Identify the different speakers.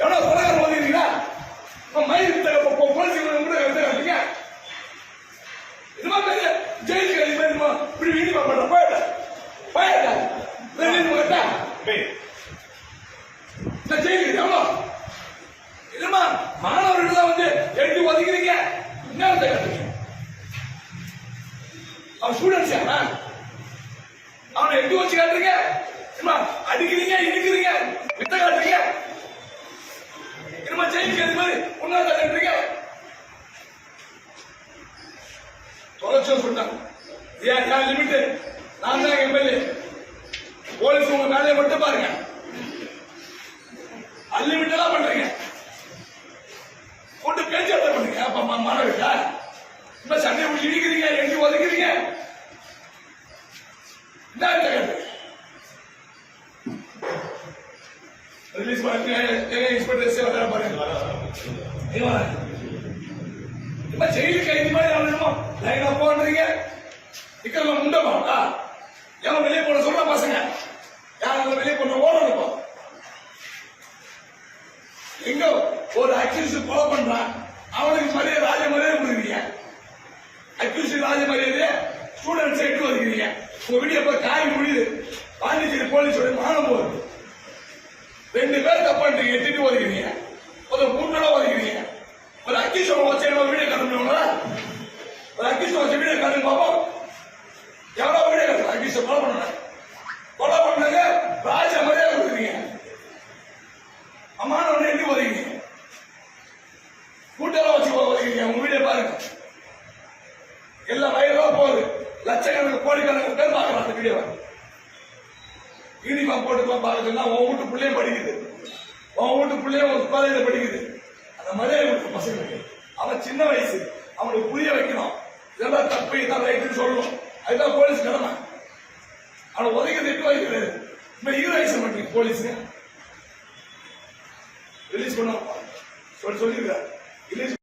Speaker 1: எவ்வளவு கொலைகாரம் ஓதிக்கிறீங்களா? மயில் போலீஸ் காட்டுறீங்க. இதுமா பெரிய ஜெயிலுக்கு அதிகமா இப்படி வீடியோ பண்ற போயிட்டா போயிட்டா கேட்டா ஜெயிலுக்கு எவ்வளோ இல்லமா மாணவர்கள் தான் வந்து எட்டி ஒதுக்கிறீங்க. என்ன காட்டுறீங்க? அவன் ஸ்டூடெண்ட்ஸ் யாரா? அவனை எட்டி வச்சு காட்டுறீங்க. அடிக்கிறீங்க, இடிக்கிறீங்க, வித்த காட்டுறீங்க. என்னமா ஜெயிலுக்கு அது மாதிரி ஒன்னா காட்டுறீங்க. தொலைச்சல் சொன்னாங்க. ஏன் லிமிட்? நான் தான் எம்எல்ஏ. போலீஸ் உங்க வேலையை மட்டும் பாருங்க. அன்லிமிட்டடா பண்றீங்க. போட்டு பேச்சுவார்த்தை பண்ணுங்க. அப்ப மாணவர்களா இப்ப சண்டை பிடிச்சி இடிக்கிறீங்க, எட்டி ஒதுக்கிறீங்க. ரிலீஸ் பண்ணி இன்ஸ்பெக்டர் பாருங்க. இப்ப ஜெயிலு கைதி மாதிரி ஆகணுமா? லைனா போன்றீங்க. இக்கல முண்ட மாட்டா எவன் வெளியே போன சொல்ற பசங்க யாரும் வெளியே போன ஓடணும். எங்க ஒரு அக்யூஸ் கொலை பண்றான், அவனுக்கு மரியாதை ராஜ மரியாதை கொடுக்குறீங்க. அக்யூஸ் ராஜ மரியாதை ஸ்டூடெண்ட்ஸ் எட்டு வருகிறீங்க. உங்க வீடியோ போய் காய் முடியுது. பாண்டிச்சேரி போலீஸோட மானம் போகுது. 2 பேர் தப்பான்றீங்க, எட்டு வருகிறீங்க. ஒரு 3 நாளா வருகிறீங்க. ஒரு அக்யூஸ் வச்சு வீடியோ காட்டுங்களா? ஒரு அக்யூஸ் வச்சு வீடியோ காட்டுங்க பாப்போம். எவ்வளவு வீடியோ காட்டு? அக்யூஸ் கொலை பண்ணாங்க ராஜ மரியாதை கொடுக்குறீங்க. அம்மான ஒண்ணு எட்டி வருகிறீங்க. கூட்டெல்லாம் வச்சு வருகிறீங்க. உங்க வீடியோ பாருங்க. எல்லாம் வயலா போகுது. லட்சக்கணக்கு கோடிக்கணக்கு பேர் பார்க்கலாம் அந்த வீடியோ. யூனிஃபார்ம் போட்டு பார்க்கறதுனா உன் வீட்டு பிள்ளையும் படிக்குது, உன் வீட்டு பிள்ளையும் ஒரு காலேஜில் படிக்குது. அந்த மரியாதை கொடுத்த பசங்களுக்கு அவன் சின்ன வயசு, அவனுக்கு புரிய வைக்கணும். இதெல்லாம் தப்பு, இதான் ரைட்டுன்னு சொல்லணும். அதுதான் போலீஸ் கடமை. அவனை ஒதுக்கிறது 8 வயசு. இப்ப 20 வயசு மாட்டீங்க போலீஸுங்க. ரிலீஸ் பண்ணுவாங்க சொல்லியிருக்காரு.